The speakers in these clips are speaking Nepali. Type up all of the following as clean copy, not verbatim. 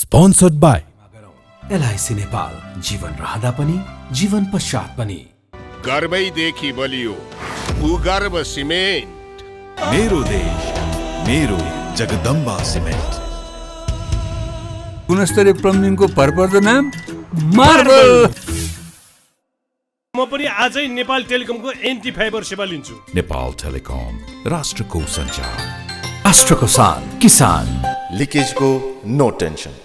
Sponsored by LIC नेपाल, जीवन रहँदा पनि जीवन पश्चात पनि। गर्वैदेखि बलियो भूगर्भ सिमेन्ट। मेरो देश मेरो जगदम्बा सिमेन्ट। गुणस्तरीय प्लम्बिङको भरपर्दो नाम मार्बल। म पनि आजै नेपाल टेलिकमको एन्टी फाइबर सेवा लिन्छु। नेपाल टेलिकम, राष्ट्रको सञ्चार, राष्ट्रको शान, किसान। लिकेजको नो टेन्सन।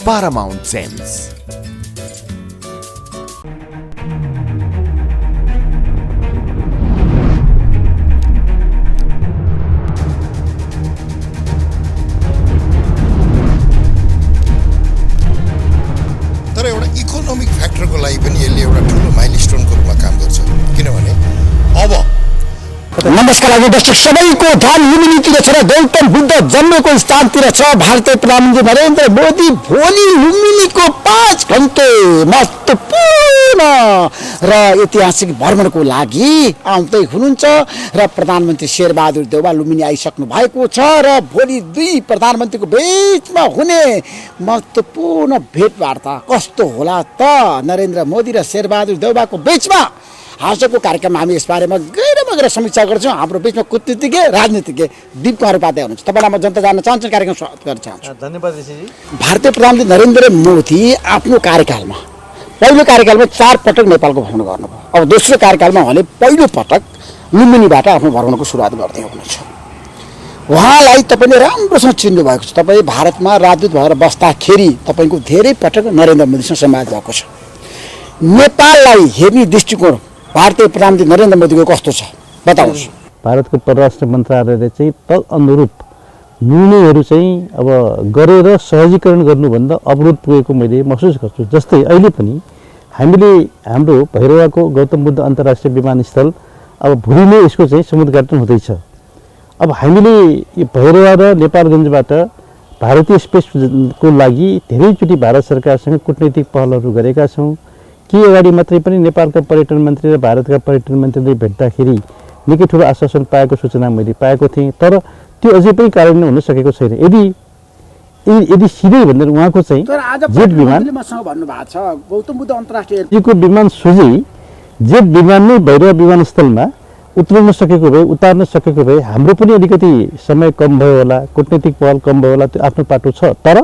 पारामाउन्ट जेम्स। तर एउटा इकोनोमिक फ्याक्टरको लागि पनि यसले एउटा ठुलो माइलस्टोनको रूपमा काम गर्छ, किनभने अब नमस्कार आज दर्शक सबैको ध्यान लुम्बिनीतिर छ र गौतम बुद्ध जन्मेको स्थानतिर छ। भारतीय प्रधानमन्त्री नरेन्द्र मोदी भोलि लुम्बिनीको 5 घण्टे महत्त्वपूर्ण र ऐतिहासिक भ्रमणको लागि आउँदै हुनुहुन्छ र प्रधानमन्त्री शेरबहादुर देउवा लुम्बिनी आइसक्नु भएको छ र भोलि दुई प्रधानमन्त्रीको बीचमा हुने महत्त्वपूर्ण भेटवार्ता कस्तो होला त नरेन्द्र मोदी र शेरबहादुर देउवाको बीचमा। आजको कार्यक्रममा हामी यसबारेमा गहिरो समीक्षा गर्छौँ। हाम्रो बीचमा कूटनीतिज्ञ राजनीतिज्ञ दीप कुमार उपाध्याय हुनुहुन्छ। तपाईँलाई म जनता जान्न चाहन्छु, कार्यक्रम स्वागत गर्न चाहन्छु। धन्यवाद ऋषिजी। भारतीय प्रधानमन्त्री नरेन्द्र मोदी आफ्नो कार्यकालमा पहिलो कार्यकालमा 4 पटक नेपालको भ्रमण गर्नुभयो। अब दोस्रो कार्यकालमा उहाँले पहिलो पटक लुम्बिनीबाट आफ्नो भ्रमणको सुरुवात गर्दै हुनुहुन्छ। उहाँलाई तपाईँले राम्रोसँग चिन्नु भएको छ। तपाईँ भारतमा राजदूत भएर बस्दाखेरि तपाईँको धेरै पटक नरेन्द्र मोदीसँग संवाद भएको छ। नेपाललाई हेर्ने दृष्टिकोण भारतीय प्रधानमन्त्री नरेन्द्र मोदीको कस्तो छ बताउनुहोस्। भारतको परराष्ट्र मन्त्रालयले चाहिँ तल अनुरूप निर्णयहरू चाहिँ अब गरेर सहजीकरण गर्नुभन्दा अवरोध पुगेको मैले महसुस गर्छु। जस्तै अहिले पनि हामीले हाम्रो भैरवाको गौतम बुद्ध अन्तर्राष्ट्रिय विमानस्थल अब भोलि नै यसको चाहिँ समुद्घाटन हुँदैछ। अब हामीले यो भैरवा र नेपालगञ्जबाट भारतीय स्पेसको लागि धेरैचोटि भारत सरकारसँग कूटनीतिक पहलहरू गरेका छौँ। के अगाडि मात्रै पनि नेपालका पर्यटन मन्त्री र भारतका पर्यटन मन्त्रीले भेट्दाखेरि निकै ठुलो आश्वासन पाएको सूचना मैले पाएको थिएँ। तर त्यो अझै पनि कार्यान्वयन हुन सकेको छैन। यदि सिधै भनेर उहाँको चाहिँ जेट विमान भन्नुभएको छ गौतम बुद्ध अन्तर्राष्ट्रियको विमान सोझै जेट विमान नै भैरवा विमानस्थलमा उतार्न सकेको भए हाम्रो पनि अलिकति समय कम भयो होला, कूटनीतिक पहल कम भयो होला, त्यो आफ्नो पाटो छ। तर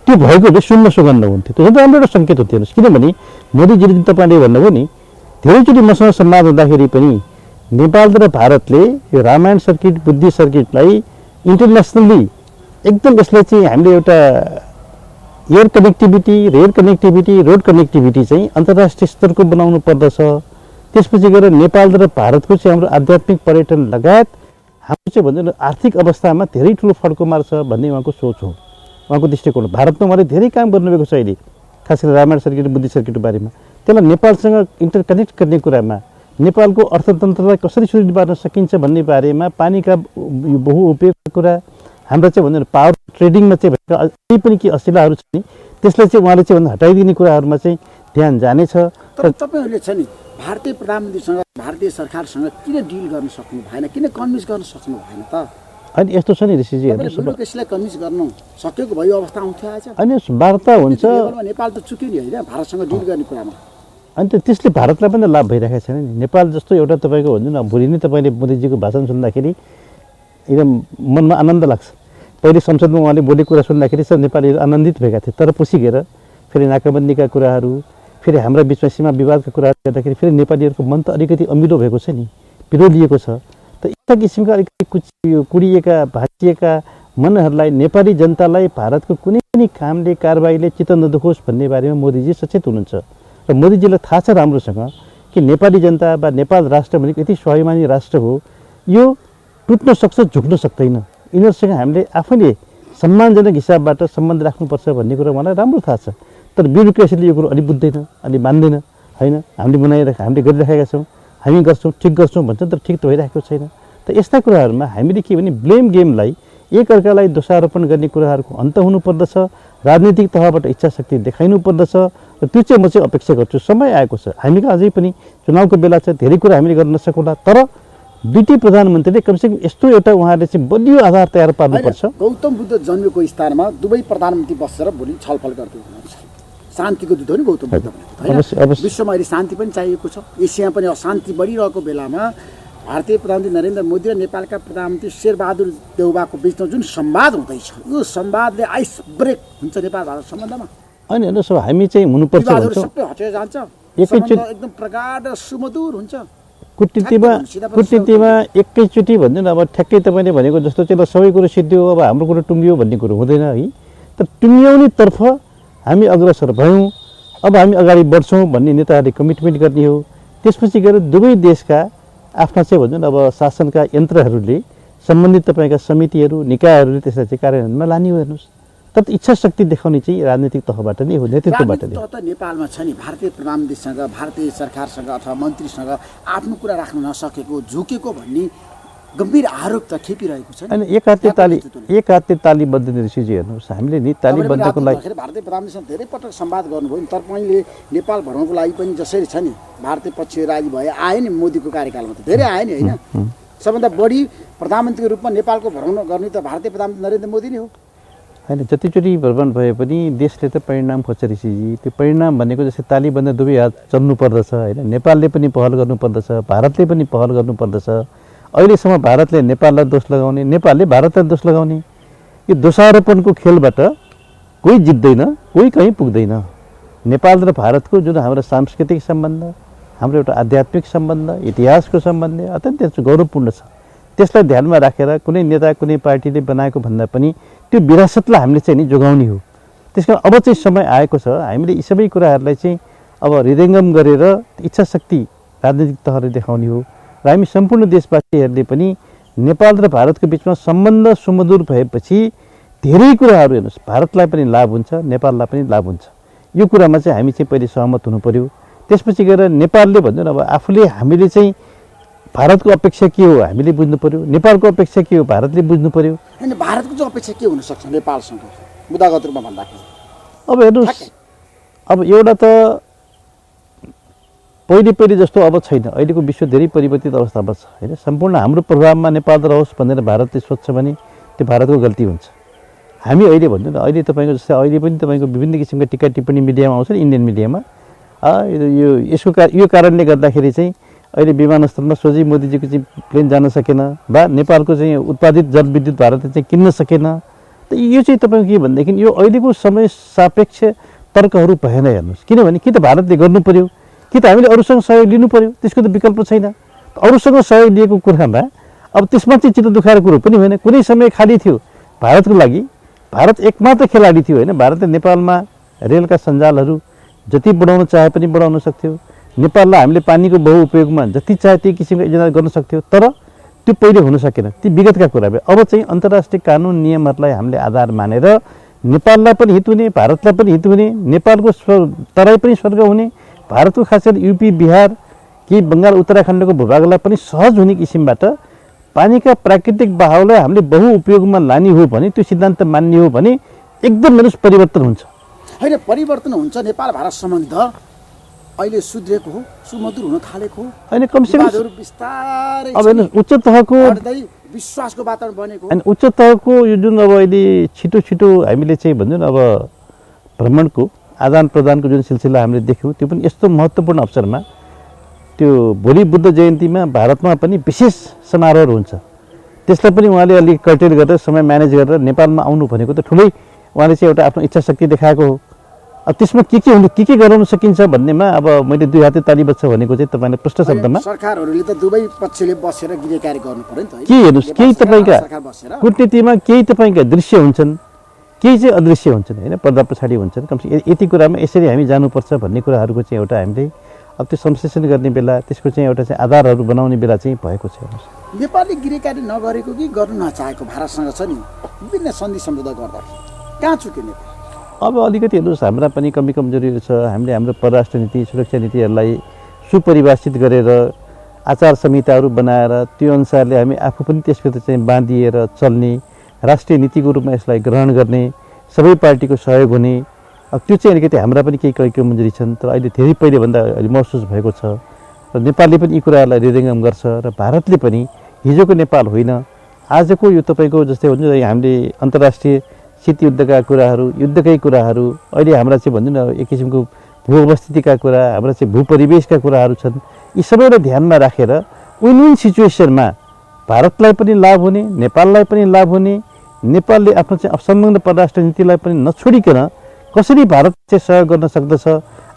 त्यो भएको भए शून्य सुगन्ध हुन्थ्यो। त्यो चाहिँ राम्रो एउटा सङ्केत हुन्थ्यो। किनभने मोदीजीले जुन तपाईँले भन्नुभयो नि, धेरैचोटि मसँग संवाद हुँदाखेरि पनि नेपाल र भारतले यो रामायण सर्किट बुद्धि सर्किटलाई इन्टरनेसनल्ली एकदम यसलाई चाहिँ हामीले एउटा air connectivity, rail connectivity, road connectivity चाहिँ अन्तर्राष्ट्रिय स्तरको बनाउनु पर्दछ। त्यसपछि गएर नेपाल र भारतको चाहिँ हाम्रो आध्यात्मिक पर्यटन लगायत हाम्रो चाहिँ भन्दा आर्थिक अवस्थामा धेरै ठुलो फड्को मार्छ भन्ने उहाँको सोच हो, उहाँको दृष्टिकोण। भारतमा उहाँले धेरै काम गर्नुभएको छ अहिले, खास गरी रामायण सर्किट बुद्धि सर्किटको बारेमा। त्यसलाई नेपालसँग इन्टरकनेक्ट गर्ने कुरामा, नेपालको अर्थतन्त्रलाई कसरी सुदृढ पार्न सकिन्छ भन्ने बारेमा, पानीका बहुउपयोगका कुरा, हाम्रो चाहिँ भन्दा पावर ट्रेडिङमा चाहिँ अझै पनि के असिलाहरू छ नि, त्यसलाई चाहिँ उहाँले चाहिँ भन्दा हटाइदिने कुराहरूमा चाहिँ ध्यान जानेछ। तर तपाईँहरूले छ नि भारतीय प्रधानमन्त्रीसँग भारतीय सरकारसँग किन डिल गर्न सक्नु भएन, किन कन्भिन्स गर्न सक्नु भएन त? अनि यस्तो छ नि ऋषिजी, यसलाई कन्भिन्स गर्नु सकेको भयो अवस्था आउँथ्यो आज। अनि वार्ता हुन्छ, नेपाल त चुक्यो नि होइन भारतसँग डिल गर्ने कुरामा। अनि त्यसले भारतलाई पनि लाभ भइरहेको छैन नि। नेपाल जस्तो एउटा तपाईँको हुन्छ न, भोलि नै तपाईँले मोदीजीको भाषण सुन्दाखेरि एकदम मनमा आनन्द लाग्छ। पहिले संसदमा उहाँले बोलेको कुरा सुन्दाखेरि सब नेपालीहरू आनन्दित भएका थिए। तर पछि गएर फेरि नाकाबन्दीका कुराहरू, फेरि हाम्रा बिचमा सीमा विवादका कुराहरू गर्दाखेरि फेरि नेपालीहरूको मन त अलिकति अमिलो भएको छ नि, पिरोलिएको छ। त यस्ता किसिमका अलिकति कुडिएका भाँचिएका मनहरूलाई, नेपाली जनतालाई भारतको कुनै पनि कामले कारबाहीले चित्त नदुखोस् भन्ने बारेमा मोदीजी सचेत हुनुहुन्छ। र मोदीजीलाई थाहा छ राम्रोसँग कि नेपाली जनता वा नेपाल राष्ट्र भनेको यति स्वाभिमानी राष्ट्र हो, यो टुट्न सक्छ, झुक्न सक्दैन। यिनीहरूसँग हामीले आफैले सम्मानजनक हिसाबबाट सम्बन्ध राख्नुपर्छ भन्ने कुरा मलाई राम्रो थाहा छ। तर ब्युरोक्रेसीले यो कुरो अलि बुझ्दैन, अलि मान्दैन। होइन, हामीले गरिराखेका छौँ, हामी गर्छौँ, ठिक गर्छौँ भन्छ, तर ठिक त भइरहेको छैन। त यस्ता कुराहरूमा हामीले के भने ब्लेम गेमलाई, एकअर्कालाई दोषारोपण गर्ने कुराहरूको अन्त हुनुपर्दछ। राजनीतिक तहबाट इच्छा शक्ति देखाइनु पर्दछ र त्यो चाहिँ म चाहिँ अपेक्षा गर्छु। समय आएको छ, हामी अझै पनि चुनावको बेला छ, धेरै कुरा हामीले गर्न नसकौँला। तर दुईटै प्रधानमन्त्रीले कमसेकम यस्तो एउटा उहाँले चाहिँ बलियो आधार तयार पार्नुपर्छ। गौतम बुद्ध जन्मेको स्थानमा दुवै प्रधानमन्त्री बसेर भोलि छलफल गर्दै हुनुहुन्छ। शान्तिको दूत हो नि गौतम बुद्ध भने, होइन? विश्वमा अहिले शान्ति पनि चाहिएको छ। एसियामा पनि अशान्ति बढिरहेको बेलामा भारतीय प्रधानमन्त्री नरेन्द्र मोदी र नेपालका प्रधानमन्त्री शेरबहादुर देउवाको बिचमा जुन संवाद हुँदैछ, यो संवादले आइस ब्रेक हुन्छ नेपाल भारत सम्बन्धमा। अनि हेर्नुहोस्, अब हामी चाहिँ हुनुपर्छ विवादहरू भन्छौँ। सबै हटेर जान्छ, एकैचोटि सम्बन्ध एकदम प्रगाढ र सुमधुर हुन्छ। कुटनीतिमा एकैचोटि भन्नु न, अब ठ्याक्कै तपाईँले भनेको जस्तो चाहिँ सबै कुरो सिद्धियो, अब हाम्रो कुरो टुङ्गियो भन्ने कुरो हुँदैन है। तर टुङ्ग्याउनेतर्फ हामी अग्रसर भयौँ, अब हामी अगाडि बढ्छौँ भन्ने नेताहरूले कमिटमेन्ट गर्ने हो। त्यसपछि गएर दुवै देशका आफ्ना चाहिँ भन्छौँ अब शासनका यन्त्रहरूले, सम्बन्धित तपाईँका समितिहरू, निकायहरूले त्यसलाई चाहिँ कार्यान्वयनमा लाने हो। हेर्नुहोस्, तर इच्छा शक्ति देखाउने चाहिँ राजनीतिक तहबाट नै हो, नेतृत्वबाट नै। त नेपालमा छ नि, भारतीय प्रधानमन्त्रीसँग, भारतीय सरकारसँग अथवा मन्त्रीसँग आफ्नो कुरा राख्न नसकेको, झुकेको भन्ने गम्भीर आरोप त खेपिरहेको छ। अनि एक हातले ताली बज्दैन ऋषिजी। हेर्नुहोस्, हामीले नि ताली बज्नको लागि भारतीय प्रधानमन्त्रीसँग धेरै पटक संवाद गर्नुभयो नि। तपाईँले नेपाल भ्रमणको लागि पनि जसरी छ नि, भारतीय पक्ष राजी भए आए नि मोदीको कार्यकालमा, त धेरै आए नि, होइन? सबभन्दा बढी प्रधानमन्त्रीको रूपमा नेपालको भ्रमण गर्ने त भारतीय प्रधानमन्त्री नरेन्द्र मोदी नै हो, होइन? जतिचोटि भ्रमण भए पनि देशले त परिणाम खोज्छ ऋषिजी। त्यो परिणाम भनेको जस्तै ताली बन्द दुवै हात चल्नु पर्दछ, होइन? नेपालले पनि पहल गर्नुपर्दछ, भारतले पनि पहल गर्नुपर्दछ। अहिलेसम्म भारतले नेपाललाई दोष लगाउने, नेपालले भारतलाई दोष लगाउने, यो दोषारोपणको खेलबाट कोही जित्दैन, कोही कहीँ पुग्दैन। नेपाल र भारतको जुन हाम्रो सांस्कृतिक सम्बन्ध, हाम्रो एउटा आध्यात्मिक सम्बन्ध, इतिहासको सम्बन्ध अत्यन्त गौरवपूर्ण छ। त्यसलाई ध्यानमा राखेर कुनै नेता, कुनै पार्टीले बनाएको भन्दा पनि त्यो विरासतलाई हामीले चाहिँ नि जोगाउने हो। त्यस कारण अब चाहिँ समय आएको छ, हामीले यी सबै कुराहरूलाई चाहिँ अब हृदयङ्गम गरेर इच्छा शक्ति राजनीतिक तहले देखाउने हो। र हामी सम्पूर्ण देशवासीहरूले पनि नेपाल र भारतको बिचमा सम्बन्ध सुमधुर भएपछि धेरै कुराहरू, हेर्नुहोस्, भारतलाई पनि लाभ हुन्छ, नेपाललाई पनि लाभ हुन्छ। यो कुरामा चाहिँ हामी चाहिँ पहिले सहमत हुनु पर्यो। त्यसपछि गएर नेपालले भन्नु न, अब आफूले हामीले चाहिँ भारतको अपेक्षा के हो हामीले बुझ्नु पर्यो, नेपालको अपेक्षा के हो भारतले बुझ्नु पर्यो। होइन, भारतको चाहिँ अपेक्षा के हुनसक्छ नेपालसँग मुद्दागत रूपमा भन्दाखेरि? अब हेर्नुहोस्, अब एउटा त पहिले जस्तो अब छैन। अहिलेको विश्व धेरै परिवर्तित अवस्थामा छ, होइन? सम्पूर्ण हाम्रो प्रभावमा नेपाल रहोस् भनेर भारतले सोध्छ भने त्यो भारतको गल्ती हुन्छ। हामी अहिले भन्नु न, अहिले तपाईँको जस्तै अहिले पनि तपाईँको विभिन्न किसिमका टिका टिप्पणी मिडियामा आउँछ, इन्डियन मिडियामा। यो कारणले गर्दाखेरि चाहिँ अहिले विमानस्थलमा सोझै मोदीजीको चाहिँ प्लेन जान सकेन, वा नेपालको चाहिँ उत्पादित जलविद्युत भारतले चाहिँ किन्न सकेन। त यो चाहिँ तपाईँको के भनेदेखि यो अहिलेको समय सापेक्ष तर्कहरू भएन। हेर्नुहोस्, किनभने कि त भारतले गर्नु पर्यो, कि त हामीले अरूसँग सहयोग लिनु पर्यो, त्यसको त विकल्प छैन। अरूसँग सहयोग लिएको कुरामा अब त्यसमा चाहिँ चित्त दुखाएर कुरो पनि होइन। कुनै समय खाली थियो भारतको लागि, भारत एकमात्र खेलाडी थियो, होइन? भारतले नेपालमा रेलका सञ्जालहरू जति बढाउन चाहे पनि बढाउन सक्थ्यो, नेपाललाई हामीले पानीको बहुउपयोगमा जति चाहे त्यही किसिमको योजना गर्न सक्थ्यो। तर त्यो पहिले हुन सकेन, ती विगतका कुरा भए। अब चाहिँ अन्तर्राष्ट्रिय कानुन नियमहरूलाई हामीले आधार मानेर नेपाललाई पनि हित हुने, भारतलाई पनि हित हुने, नेपालको तराई पनि स्वर्ग हुने, भारतको खास गरी युपी, बिहार, केही बङ्गाल, उत्तराखण्डको भूभागलाई पनि सहज हुने किसिमबाट पानीका प्राकृतिक बहावलाई हामीले बहुउपयोगमा लाने हो भने, त्यो सिद्धान्त मान्ने हो भने एकदम हेर्नुहोस् परिवर्तन हुन्छ। होइन, परिवर्तन हुन्छ। नेपाल भारत सम्बन्ध अहिले सुध्रेको हो, सुमधुर हुन थालेको हो, होइन? कमसेकम बिस्तारै अब हेर्नुहोस्, उच्च तहको विश्वासको वातावरण बनेको, अनि उच्च तहको यो जुन अब अहिले छिटो हामीले चाहिँ भन्छौँ अब भ्रमणको आदान प्रदानको जुन सिलसिला हामीले देख्यौँ, त्यो पनि यस्तो महत्त्वपूर्ण अवसरमा, त्यो भोलि बुद्ध जयन्तीमा भारतमा पनि विशेष समारोह हुन्छ। त्यसलाई पनि उहाँले अलिक कर्टेल गरेर समय म्यानेज गरेर नेपालमा आउनु भनेको त ठुलै उहाँले चाहिँ एउटा आफ्नो इच्छा शक्ति देखाएको हो। अब त्यसमा के गराउन सकिन्छ भन्नेमा अब मैले दुई हाते ताली बज्छ भनेको चाहिँ तपाईँले प्रष्ट शब्दमा सरकारहरूले त दुवै पक्षले बसेर गिरेकारी गर्नु पर्यो नि त। के हेर्नुहोस्, केही तपाईँका कुटनीतिमा केही तपाईँका दृश्य हुन्छन्, केही चाहिँ अदृश्य हुन्छन्, होइन? पर्दा पछाडि हुन्छन्। कमसेकम यति कुरामा यसरी हामी जानुपर्छ भन्ने कुराहरूको चाहिँ एउटा हामीले अब त्यो संश्लेषण गर्ने बेला, त्यसको चाहिँ एउटा चाहिँ आधारहरू बनाउने बेला चाहिँ भएको छ। नेपालले गिरेकारी नगरेको कि गर्नु नचाहेको भारतसँग छ नि विभिन्न सन्धि सम्झौता गर्दा कहाँ चुक्यो नेपाल? अब अलिकति हेर्नुहोस्, हाम्रा पनि कमी कमजोरीहरू छ। हामीले हाम्रो परराष्ट्र नीति, सुरक्षा नीतिहरूलाई सुपरिभाषित गरेर आचार संहिताहरू बनाएर त्यो अनुसारले हामी आफू पनि त्यसभित्र चाहिँ बाँधिएर चल्ने, राष्ट्रिय नीतिको रूपमा यसलाई ग्रहण गर्ने, सबै पार्टीको सहयोग हुने, अब त्यो चाहिँ अलिकति हाम्रा पनि केही कमजोरी छन्। तर अहिले धेरै पहिलेभन्दा अहिले महसुस भएको छ। र नेपालले पनि यी कुराहरूलाई हृदयङ्गम गर्छ र भारतले पनि हिजोको नेपाल होइन आजको यो तपाईँको जस्तै हुन्छ हामीले अन्तर्राष्ट्रिय शीत युद्धका कुराहरू युद्धकै कुराहरू अहिले हाम्रा चाहिँ भन्नु न एक किसिमको भू अवस्थितिका कुरा हाम्रा चाहिँ भूपरिवेशका कुराहरू छन् यी सबैलाई ध्यानमा राखेर विन विन सिचुएसनमा भारतलाई पनि लाभ हुने नेपाललाई पनि लाभ हुने नेपालले आफ्नो चाहिँ संलग्न परराष्ट्र नीतिलाई पनि नछोडिकन कसरी भारत चाहिँ सहयोग गर्न सक्दछ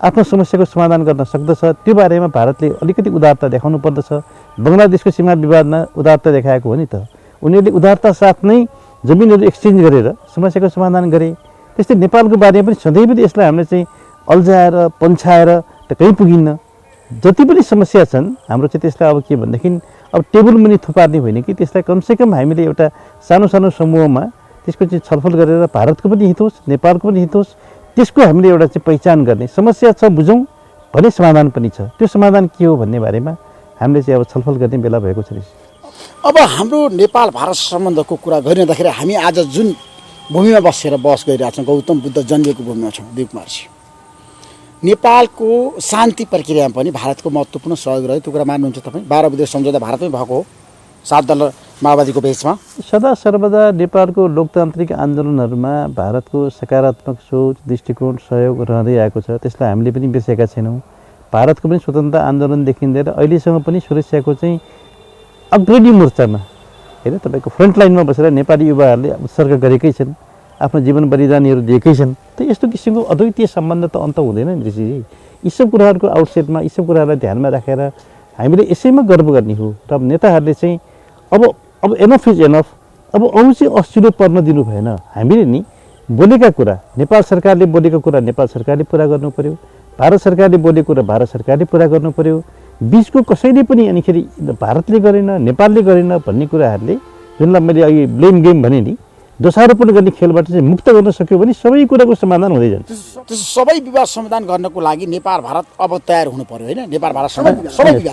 आफ्नो समस्याको समाधान गर्न सक्दछ त्यो बारेमा भारतले अलिकति उदारता देखाउनु पर्दछ बङ्गलादेशको सीमा विवादमा उदारता देखाएको हो नि त उनीहरूले उदारता साथ नै जमिनहरू एक्सचेन्ज गरेर समस्याको समाधान गरे त्यस्तै नेपालको बारेमा पनि सधैँ पनि यसलाई हामीले चाहिँ अल्झाएर पन्छाएर त कहीँ पुगिन्न जति पनि समस्या छन् हाम्रो चाहिँ त्यसलाई अब के भनेदेखि अब टेबल मुनि थुपार्ने होइन कि त्यसलाई कमसेकम हामीले एउटा सानो सानो समूहमा त्यसको चाहिँ छलफल गरेर भारतको पनि हित होस् नेपालको पनि हित होस् त्यसको हामीले एउटा चाहिँ पहिचान गर्ने समस्या छ बुझौँ भने समाधान पनि छ त्यो समाधान के हो भन्ने बारेमा हामीले चाहिँ अब छलफल गर्ने बेला भएको छ। अब हाम्रो नेपाल भारत सम्बन्धको कुरा गरिरहँदाखेरि हामी आज जुन भूमिमा बसेर बहस गरिरहेका छौँ गौतम बुद्ध जन्मेको भूमिमा छौँ देवकुमारजी नेपालको शान्ति प्रक्रियामा पनि भारतको महत्त्वपूर्ण सहयोग रह्यो त्यो कुरा मान्नुहुन्छ तपाईँ 12 विदेश सम्झौता भारतमै भएको हो 7 दल माओवादीको बेचमा सदा सर्वदा नेपालको लोकतान्त्रिक आन्दोलनहरूमा भारतको सकारात्मक सोच दृष्टिकोण सहयोग रहँदै आएको छ त्यसलाई हामीले पनि बिर्सेका छैनौँ। भारतको पनि स्वतन्त्रता आन्दोलनदेखि लिएर अहिलेसम्म पनि सुरक्षाको चाहिँ अग्रणी मोर्चामा होइन तपाईँको फ्रन्ट लाइनमा बसेर नेपाली युवाहरूले उत्सर्ग गरेकै छन् आफ्नो जीवन बलिदानीहरू दिएकै छन् त यस्तो किसिमको अद्वितीय सम्बन्ध त अन्त हुँदैन नि ऋषिजी यी सब कुराहरूको आउटसेटमा यी सब कुराहरूलाई ध्यानमा राखेर हामीले यसैमा गर्व गर्ने हो र नेताहरूले चाहिँ अब एनफ इज एनफ अब अरू चाहिँ अस्थिरो पर्न दिनु भएन हामीले नि बोलेका कुरा नेपाल सरकारले बोलेको कुरा नेपाल सरकारले पुरा गर्नु पर्यो भारत सरकारले बोलेको कुरा भारत सरकारले पुरा गर्नु पर्यो बिचको कसैले पनि अनिखेरि भारतले गरेन नेपालले गरेन भन्ने कुराहरूले जुनलाई मैले अघि ब्लेम गेम भने नि दोषारोपण गर्ने खेलबाट चाहिँ मुक्त गर्न सक्यो भने सबै कुराको समाधान हुँदै जान्छ। त्यसो सबै विवाद समाधान गर्नको लागि नेपाल भारत अब तयार हुनु पर्यो होइन नेपाल भारत सबै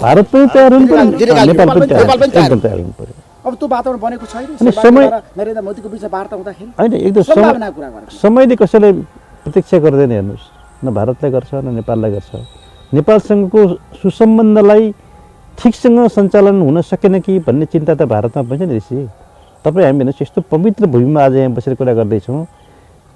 भारत पनि तयार हुनु पर्यो नेपाल पनि तयार हुनु पर्यो। अब त्यो वातावरण बनेको छैन अनि समय नरेन्द्र मोदीको बिचमा वार्ता हुँदाखेरि होइन एकदम समयले कसैलाई प्रतीक्षा गर्दैन हेर्नुहोस् न भारतलाई गर्छ न नेपाललाई गर्छ नेपालसँगको सुसम्बन्धलाई ठिकसँग सञ्चालन हुन सकेन कि भन्ने चिन्ता त भारतमा पनि छ नि ऋषि तपाईँ हामी हेर्नुहोस् यस्तो पवित्र भूमिमा आज यहाँ बसेर कुरा गर्दैछौँ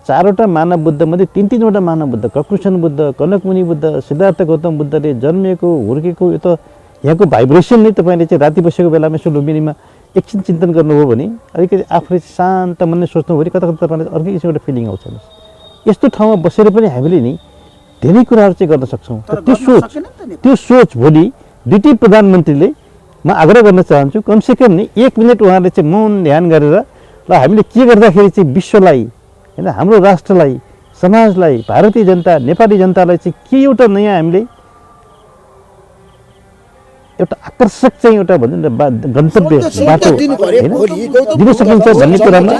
4वटा मानव बुद्धमध्ये 3-3वटा मानव बुद्ध ककुषण बुद्ध कनकमुनि बुद्ध सिद्धार्थ गौतम बुद्धले जन्मेको हुर्केको यो त यहाँको भाइब्रेसन नै तपाईँले चाहिँ राति बसेको बेलामा यसो लुम्बिनीमा एकछिन चिन्तन गर्नुभयो भने अलिकति आफूले शान्त मनले सोच्नु भने कता कता तपाईँलाई अर्कै किसिमको फिलिङ आउँछ यस्तो ठाउँमा बसेर पनि हामीले नि धेरै कुराहरू चाहिँ गर्न सक्छौँ। त्यो सोच भोलि दुईटै प्रधानमन्त्रीले म आग्रह गर्न चाहन्छु कमसेकम नि 1 मिनट उहाँले चाहिँ मौन ध्यान गरेर ल हामीले के गर्दाखेरि चाहिँ विश्वलाई होइन हाम्रो राष्ट्रलाई समाजलाई भारतीय जनता नेपाली जनतालाई चाहिँ के एउटा नयाँ हामीले एउटा आकर्षक चाहिँ एउटा भनौँ न गन्तव्य बाटो दिन सकिन्छ भन्ने कुरामा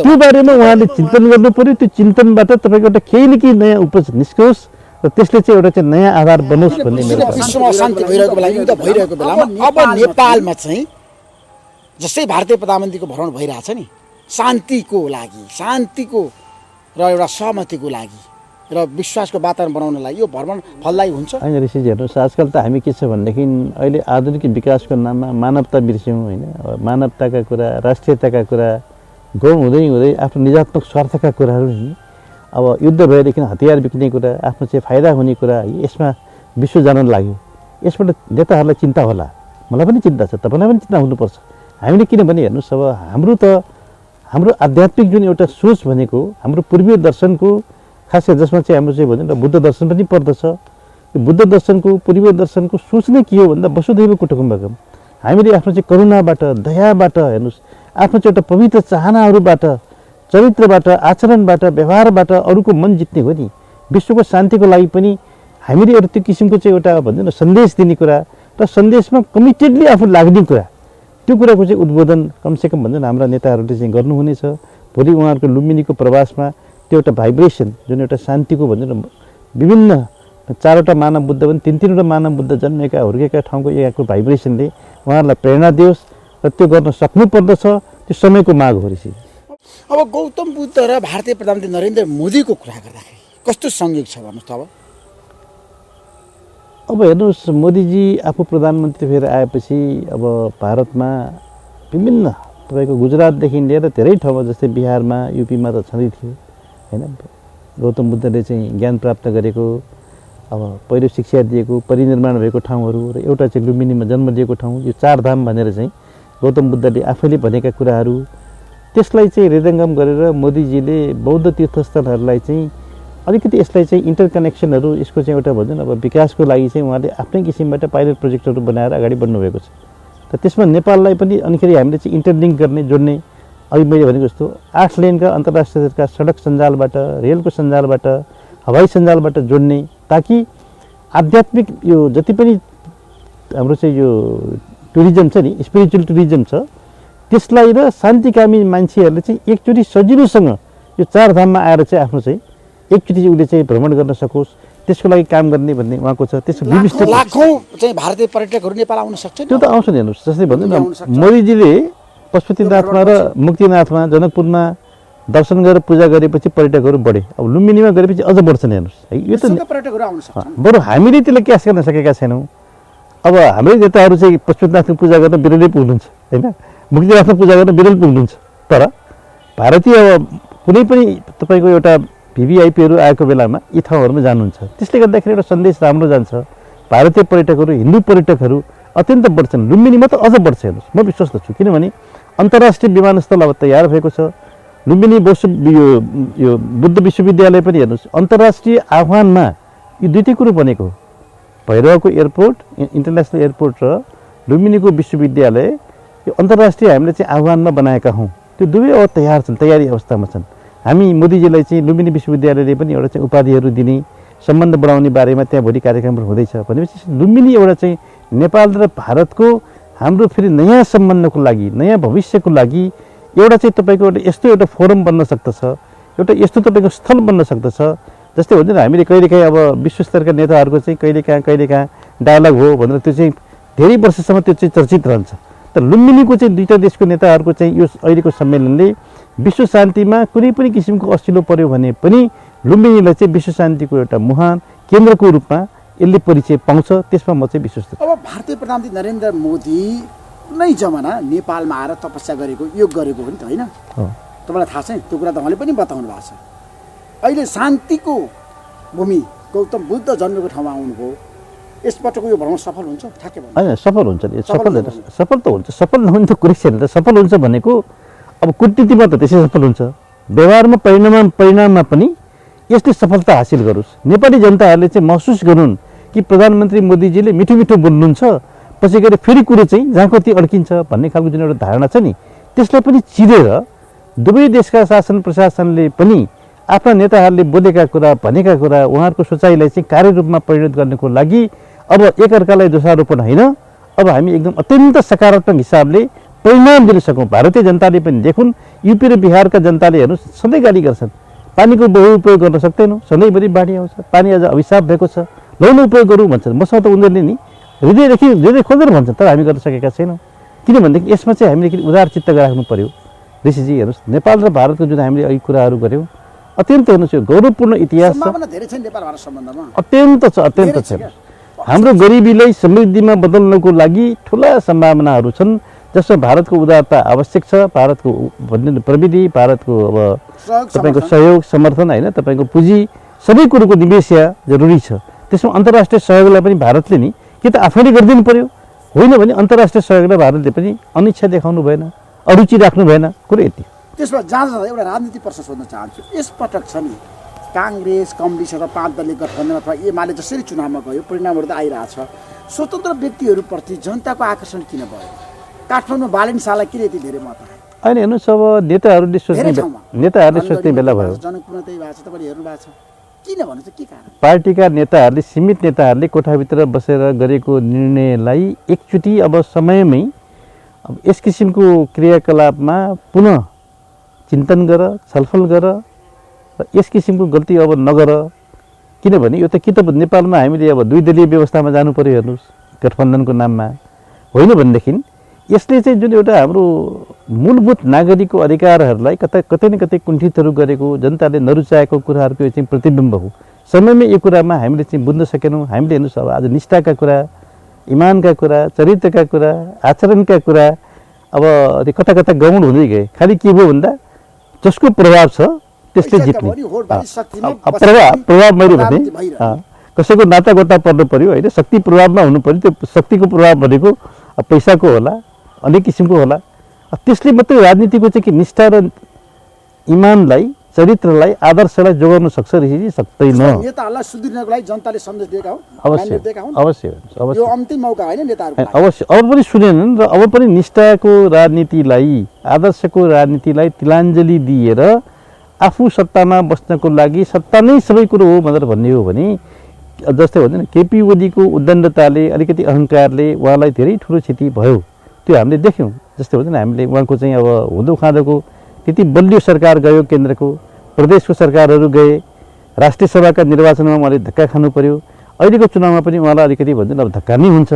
त्यो बारेमा उहाँले चिन्तन गर्नु पर्यो। त्यो चिन्तनबाट तपाईँको एउटा केही न केही नयाँ उपज निस्कोस् र त्यसले चाहिँ एउटा चाहिँ नयाँ आधार बनोस् भन्ने मेरो विश्वमा शान्ति भइरहेको बेला युद्ध भइरहेको बेलामा अब नेपालमा चाहिँ जस्तै भारतीय प्रधानमन्त्रीको भ्रमण भइरहेछ नि शान्तिको लागि शान्तिको र एउटा सहमतिको लागि र विश्वासको वातावरण बनाउन लागि यो भ्रमण फलदायी हुन्छ होइन ऋषिजी हेर्नुहोस् आजकल त हामी के छ भनेदेखि अहिले आधुनिक विकासको नाममा मानवता बिर्स्यौँ होइन मानवताका कुरा राष्ट्रियताका कुरा गौण हुँदै हुँदै आफ्नो निजात्मक स्वार्थका कुराहरू नि अब युद्ध भएदेखि हतियार बिक्ने कुरा आफ्नो चाहिँ फाइदा हुने कुरा यसमा विश्व जान लाग्यो यसबाट नेताहरूलाई चिन्ता होला मलाई पनि चिन्ता छ तपाईँलाई पनि चिन्ता हुनुपर्छ हामीले किनभने हेर्नुहोस् अब हाम्रो आध्यात्मिक जुन एउटा सोच भनेको हाम्रो पूर्वीय दर्शनको खास गरी जसमा चाहिँ हाम्रो चाहिँ भनौँ न बुद्ध दर्शन पनि पर्दछ यो बुद्ध दर्शनको पूर्वीय दर्शनको सोच नै के हो भन्दा वसुधैव कुटुम्बकम हामीले आफ्नो चाहिँ करुणाबाट दयाबाट हेर्नुहोस् आफ्नो चाहिँ एउटा पवित्र चाहनाहरूबाट चरित्रबाट आचरणबाट व्यवहारबाट अरूको मन जित्ने हो नि विश्वको शान्तिको लागि पनि हामीले एउटा त्यो किसिमको चाहिँ एउटा भन्छौँ न सन्देश दिने कुरा र सन्देशमा कमिटेडली आफू लाग्ने कुरा त्यो कुराको चाहिँ उद्बोधन कमसेकम भन्छौँ न हाम्रा नेताहरूले चाहिँ गर्नुहुनेछ। भोलि उहाँहरूको लुम्बिनीको प्रवासमा त्यो एउटा भाइब्रेसन जुन एउटा शान्तिको भन्छौँ न विभिन्न 4वटा मानव बुद्ध पनि 3-3वटा मानव बुद्ध जन्मेका हुर्केका ठाउँको यहाँको भाइब्रेसनले उहाँहरूलाई प्रेरणा दियोस् र त्यो गर्न सक्नु पर्दछ त्यो समयको माग हो ऋषि। अब गौतम बुद्ध र भारतीय प्रधानमन्त्री नरेन्द्र मोदीको कुरा गर्दाखेरि कस्तो संयोग छ भन्नुहोस् त अब हेर्नुहोस् मोदीजी आफू प्रधानमन्त्री भएर आएपछि अब भारतमा विभिन्न तपाईँको गुजरातदेखि लिएर धेरै ठाउँमा जस्तै बिहारमा युपीमा त छँदै थियो होइन गौतम बुद्धले चाहिँ ज्ञान प्राप्त गरेको अब पहिलो शिक्षा दिएको परिनिर्माण भएको ठाउँहरू र एउटा चाहिँ लुम्बिनीमा जन्म लिएको ठाउँ यो 4 धाम भनेर चाहिँ गौतम बुद्धले आफैले भनेका कुराहरू त्यसलाई चाहिँ हृदयङ्गम गरेर मोदीजीले बौद्ध तीर्थस्थलहरूलाई चाहिँ अलिकति यसलाई चाहिँ इन्टरकनेक्सनहरू यसको चाहिँ एउटा भन्छ अब विकासको लागि चाहिँ उहाँले आफ्नै किसिमबाट पाइलट प्रोजेक्टहरू बनाएर अगाडि बढ्नुभएको छ त त्यसमा नेपाललाई पनि अनिखेरि हामीले चाहिँ इन्टरलिङ्क गर्ने जोड्ने अघि मैले भनेको जस्तो 8 लेनका अन्तर्राष्ट्रिय स्तरका सडक सञ्जालबाट रेलको सञ्जालबाट हवाई सञ्जालबाट जोड्ने ताकि आध्यात्मिक यो जति पनि हाम्रो चाहिँ यो टुरिज्म छ नि स्पिरिचुअल टुरिज्म छ त्यसलाई र शान्तिकामी मान्छेहरूले चाहिँ एकचोटि सजिलोसँग यो 4 धाममा आएर चाहिँ आफ्नो चाहिँ एकचोटि उसले चाहिँ भ्रमण गर्न सकोस् त्यसको लागि काम गर्ने भन्ने उहाँको छ त्यसको विविध लाखौँ चाहिँ भारतीय पर्यटकहरू नेपाल आउन सक्छ त्यो त आउँछ नि हेर्नुहोस् जस्तै भन्नु न मोदीजीले पशुपतिनाथमा र मुक्तिनाथमा जनकपुरमा दर्शन गरेर पूजा गरेपछि पर्यटकहरू बढे अब लुम्बिनीमा गरेपछि अझ बढ्छन् हेर्नुहोस् है यो त पर्यटकहरू आउन सक्छ बरु हामीले त्यसलाई क्यास गर्न सकेका छैनौँ अब हाम्रै नेताहरू चाहिँ पशुपतिनाथको पूजा गर्न बिरलै पुग्नुहुन्छ होइन मुक्तिनाथको पूजा गर्न बिरल पुग्नुहुन्छ तर भारतीय कुनै पनि तपाईँको एउटा भिभिआइपीहरू आएको बेलामा यी ठाउँहरूमा जानुहुन्छ त्यसले गर्दाखेरि एउटा सन्देश राम्रो जान्छ भारतीय पर्यटकहरू हिन्दू पर्यटकहरू अत्यन्त बढ्छन् लुम्बिनीमा त अझ बढ्छ हेर्नुहोस् म विश्वस्त छु किनभने अन्तर्राष्ट्रिय विमानस्थल अब तयार भएको छ लुम्बिनी यो बुद्ध विश्वविद्यालय पनि हेर्नुहोस् अन्तर्राष्ट्रिय आह्वानमा यो दुईटै कुरो बनेको हो भैरवको एयरपोर्ट इन्टरनेसनल एयरपोर्ट र लुम्बिनीको विश्वविद्यालय यो अन्तर्राष्ट्रिय हामीले चाहिँ आह्वानमा बनाएका हौँ त्यो दुवै अब तयार छन् तयारी अवस्थामा छन् हामी मोदीजीलाई चाहिँ लुम्बिनी विश्वविद्यालयले पनि एउटा चाहिँ उपाधिहरू दिने सम्बन्ध बढाउने बारेमा त्यहाँ भोलि कार्यक्रमहरू हुँदैछ भनेपछि लुम्बिनी एउटा चाहिँ नेपाल र भारतको हाम्रो फेरि नयाँ सम्बन्धको लागि नयाँ भविष्यको लागि एउटा चाहिँ तपाईँको एउटा यस्तो एउटा फोरम बन्न सक्दछ एउटा यस्तो तपाईँको स्थल बन्न सक्दछ जस्तै हुन्छ नि हामीले कहिलेकाहीँ अब विश्वस्तरका नेताहरूको चाहिँ कहिलेकाहीँ डायलग हो भनेर त्यो चाहिँ धेरै वर्षसम्म त्यो चाहिँ चर्चित रहन्छ तर लुम्बिनीको चाहिँ दुईटा देशको नेताहरूको चाहिँ यो अहिलेको सम्मेलनले विश्व शान्तिमा कुनै पनि किसिमको असिलो पर्यो भने पनि लुम्बिनीलाई चाहिँ विश्व शान्तिको एउटा महान केन्द्रको रूपमा यसले परिचय पाउँछ त्यसमा म चाहिँ विश्वास गर्छु अब भारतीय प्रधानमन्त्री नरेन्द्र मोदी नै जमाना नेपालमा आएर तपस्या गरेको योग गरेको हो नि त होइन तपाईँलाई थाहा छ त्यो कुरा त उहाँले पनि बताउनु भएको छ अहिले शान्तिको भूमि गौतम बुद्ध जन्मेको ठाउँमा आउनुभयो यसपटकको यो भ्रमण सफल हुन्छ ठ्याक्कै भन्नु होइन सफल हुन्छ नि सफल त हुन्छ सफल नहुने त कुरै छैन त सफल हुन्छ भनेको अब कुटनीतिमा त त्यसै सफल हुन्छ व्यवहारमा परिणाममा पनि यसले सफलता हासिल गरोस् नेपाली जनताहरूले चाहिँ महसुस गरून् कि प्रधानमन्त्री मोदीजीले मिठो मिठो बोल्नुहुन्छ पछि गएर फेरि कुरो चाहिँ जहाँको त्यो अड्किन्छ भन्ने खालको जुन एउटा धारणा छ नि त्यसलाई पनि चिरेर दुवै देशका शासन प्रशासनले पनि आफ्ना नेताहरूले बोलेका कुरा भनेका कुरा उहाँहरूको सोचाइलाई चाहिँ कार्यरूपमा परिणत गर्नको लागि अब एकअर्कालाई दोषारोपण होइन अब हामी एकदम अत्यन्त सकारात्मक हिसाबले परिणाम दिन सकौँ भारतीय जनताले पनि देखुन् युपी र बिहारका जनताले हेर्नुहोस् सधैँ गाली गर्छन् पानीको बहुउपयोग गर्न सक्दैनौँ सधैँभरि बाढी आउँछ पानी अझ अभिशाप भएको छ लौन उपयोग गरौँ भन्छन् मसँग त उनीहरूले नि हृदय खोजेर भन्छन् तर हामी गर्न सकेका छैनौँ किनभनेदेखि यसमा चाहिँ हामीले उदार चित्त राख्नु पर्यो ऋषिजी हेर्नुहोस् नेपाल र भारतको जुन हामीले अघि कुराहरू गऱ्यौँ अत्यन्त हेर्नुहोस् यो गौरवपूर्ण इतिहास छ अत्यन्त छ हाम्रो गरिबीलाई समृद्धिमा बदल्नको लागि ठुला सम्भावनाहरू छन् जसमा भारतको उदारता आवश्यक छ भारतको प्रविधि भारतको अब तपाईँको सहयोग समर्थन होइन तपाईँको पुँजी सबै कुरोको निवेश जरुरी छ त्यसमा अन्तर्राष्ट्रिय सहयोगलाई पनि भारतले नि कि त आफैले गरिदिनु पर्यो होइन भने अन्तर्राष्ट्रिय सहयोगलाई भारतले पनि अनिच्छा देखाउनु भएन अरुचि राख्नु भएन कुरो यति त्यसमा जाँदा एउटा राजनीतिक प्रश्न सोध्न चाहन्छु यसपटक छ नि काङ्ग्रेस कम्युनिस्ट अथवा 5 दलीय गठबन्धन अथवा एमाले जसरी चुनावमा गयो परिणामहरू त आइरहेछ स्वतन्त्र व्यक्तिहरूप्रति जनताको आकर्षण किन भयो काठमाडौँमा बालेन शाहलाई किन यति धेरै मत आयो होइन हेर्नुहोस् अब नेताहरूले सोच्ने बेला भयो जनकपुरमा त्यही भएको छ तपाईँले हेर्नु भएको छ किन भन्नु चाहिँ के कारण पार्टीका नेताहरूले सीमित नेताहरूले कोठाभित्र बसेर गरेको निर्णयलाई एकचोटि अब समयमै अब यस किसिमको क्रियाकलापमा पुनः चिन्तन गर छलफल गर र यस किसिमको गल्ती अब नगर किनभने यो त कि त नेपालमा हामीले अब 2 दलीय व्यवस्थामा जानु पर्यो हेर्नुहोस् गठबन्धनको नाममा होइन भनेदेखि यसले चाहिँ जुन एउटा हाम्रो मूलभूत नागरिकको अधिकारहरूलाई कतै न कतै कुण्ठितहरू गरेको, जनताले नरुचाएको कुराहरूको चाहिँ प्रतिबिम्ब हो। समयमै यो कुरामा हामीले चाहिँ बुझ्न सकेनौँ। हामीले हेर्नुहोस् अब आज निष्ठाका कुरा, इमानका कुरा, चरित्रका कुरा, आचरणका कुरा अब कता कता गौण हुँदै गए। खालि के भयो भन्दा जसको प्रभाव छ त्यसले जित्ने प्रभाव मैले भने कसैको नातागोता पर्नु पर्यो होइन, शक्ति प्रभावमा हुनु पर्यो। त्यो शक्तिको प्रभाव भनेको पैसाको होला, अनेक किसिमको होला। त्यसले मात्रै राजनीतिको चाहिँ कि निष्ठा र इमानलाई, चरित्रलाई, आदर्शलाई जोगाउन सक्छ रहेछ, सक्दैन। नेताहरूलाई सुध्रिनको लागि जनताले सन्देश दिएका हुन्, अवश्य अवश्य अवश्य यो अन्तिम मौका होइन नेताहरूको लागि। अवश्य अब पनि सुनेनन् र अब पनि निष्ठाको राजनीतिलाई, आदर्शको राजनीतिलाई तिलाञ्जली दिएर आफू सत्तामा बस्नको लागि सत्ता नै सबै कुरो हो भनेर भन्ने हो भने जस्तै भन्छ नि केपी ओलीको उद्दण्डताले, अलिकति अहङ्कारले उहाँलाई धेरै ठुलो क्षति भयो। त्यो हामीले देख्यौँ। जस्तै भन्छ नि हामीले उहाँको चाहिँ अब हुँदो खाँदोको त्यति बलियो सरकार गयो, केन्द्रको प्रदेशको सरकारहरू गए, राष्ट्रिय सभाका निर्वाचनमा उहाँले धक्का खानु पर्यो। अहिलेको चुनावमा पनि उहाँलाई अलिकति भन्छ अब धक्का नै हुन्छ।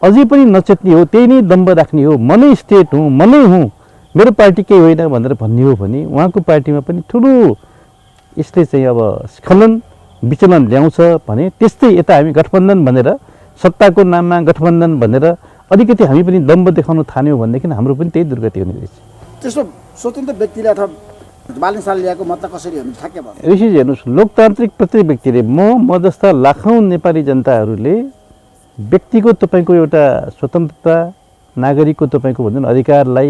अझै पनि नचेत्ने हो, त्यही नै दम्ब राख्ने हो, म नै स्टेट हुँ, म नै हुँ, मेरो पार्टी केही होइन भनेर भन्ने हो भने उहाँको पार्टीमा पनि ठुलो यसले चाहिँ अब स्खलन विचलन ल्याउँछ भने त्यस्तै यता हामी गठबन्धन भनेर, सत्ताको नाममा गठबन्धन भनेर अलिकति हामी पनि दम्ब देखाउन थाल्यौँ भनेदेखि हाम्रो पनि त्यही दुर्गति हुने रहेछ। त्यसो स्वतन्त्र व्यक्तिले अथवा बालिन्साले ल्याएको मत कसरी हुन्छ ठ्याक्कै भयो। ऋषि हेर्नुहोस्, लोकतान्त्रिक प्रत्येक व्यक्तिले म जस्ता लाखौँ नेपाली जनताहरूले व्यक्तिको तपाईँको एउटा स्वतन्त्रता, नागरिकको तपाईँको भन्छ अधिकारलाई,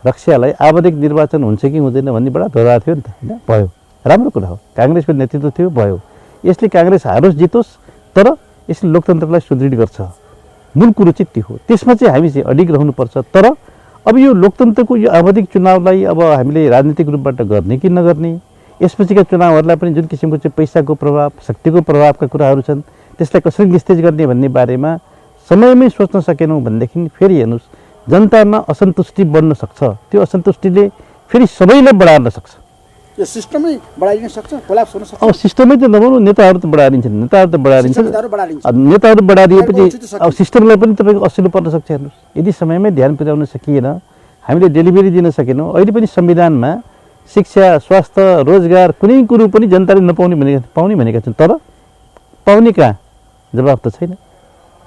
रक्षालाई आवधिक निर्वाचन हुन्छ कि हुँदैन भन्ने बडा धोरा थियो नि त, होइन? भयो, राम्रो कुरा हो। काङ्ग्रेसको नेतृत्व थियो, भयो। यसले काङ्ग्रेस हारोस् जितोस्, तर यसले लोकतन्त्रलाई सुदृढ गर्छ। मूल कुरो चाहिँ त्यो हो। त्यसमा चाहिँ हामी चाहिँ अडिग रहनुपर्छ। तर अब यो लोकतन्त्रको यो आवधिक चुनावलाई अब हामीले राजनीतिक रूपबाट गर्ने कि नगर्ने, यसपछिका चुनावहरूलाई पनि जुन किसिमको चाहिँ पैसाको प्रभाव, शक्तिको प्रभावका कुराहरू छन्, त्यसलाई कसरी निस्तेज गर्ने भन्ने बारेमा समयमै सोच्न सकेनौँ भनेदेखि फेरि हेर्नुहोस् जनतामा असन्तुष्टि बढ्न सक्छ। त्यो असन्तुष्टिले फेरि सबैलाई बढार्न सक्छ। यो सिस्टमै बढाइदिन सक्छ, कोल्याप्स हुन सक्छ। अब सिस्टमै त नभनौँ, नेताहरू त बढाइदिन्छन्, नेताहरू त बढाइदिन्छन्। नेताहरू बढाइदिएपछि अब सिस्टमलाई पनि तपाईँको असिलो पर्न सक्छ। हेर्नुहोस्, यदि समयमै ध्यान पुर्याउन सकिएन, हामीले डेलिभरी दिन सकेनौँ, अहिले पनि संविधानमा शिक्षा, स्वास्थ्य, रोजगार कुनै कुरो पनि जनताले नपाउने भनेका छन्। तर पाउने कहाँ? जवाब त छैन।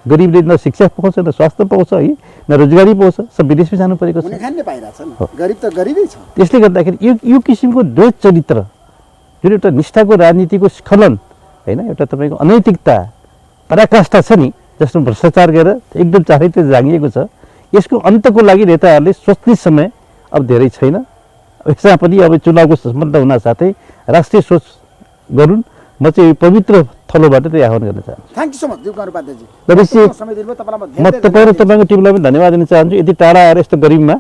गरिबले न शिक्षा पाउँछ, न स्वास्थ्य पाउँछ, है न रोजगारी पाउँछ, सब विदेशमै जानु परेको छ। गरिब त गरिबै छ। त्यसले गर्दाखेरि यो किसिमको द्वैत चरित्र जुन एउटा निष्ठाको राजनीतिको स्खलन होइन, एउटा तपाईँको अनैतिकता, पराकाष्ठा छ नि, जसमा भ्रष्टाचार गरेर एकदम चारैतिर जागिएको छ, यसको अन्तको लागि नेताहरूले सोच्ने समय अब धेरै छैन। यसमा पनि अब चुनावको सम्बन्ध हुनासाथै राष्ट्रिय सोच गरून्। म चाहिँ पवित्र थलोबाट त्यही आह्वान गर्न चाहन्छु। Thank you so much Dipkumar उपाध्यायजी। म तपाईँ र तपाईँको टिमलाई पनि धन्यवाद दिन चाहन्छु। यति टाढा आएर यस्तो गरिबमा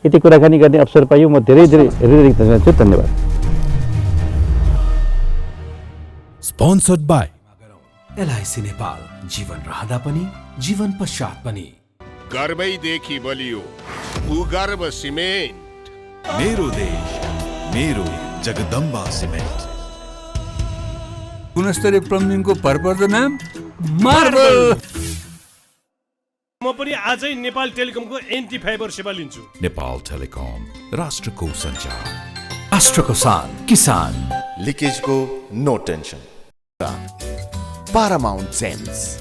यति कुराकानी गर्ने अवसर पाइयो, म धेरै धेरै हृदयदेखि धन्यवाद छु। धन्यवाद। स्पोन्सर्ड बाय एलआईसी नेपाल, जीवन रहँदा पनि जीवन पश्चात पनि। गर्वैदेखि बलियो भूगर्भ सिमेन्ट। मेरो देश, मेरो जगदम्बा सिमेन्ट। गुणस्तरीय प्लम्बिङको भरपर्दो नाम मार्बल। म पनि आजै नेपाल टेलिकमको एन्टी फाइबर सेवा लिन्छु। नेपाल टेलिकम, राष्ट्रको सञ्चार। राष्ट्रको शान, किसान। लिकेजको नो टेन्सन। Paramount Gems.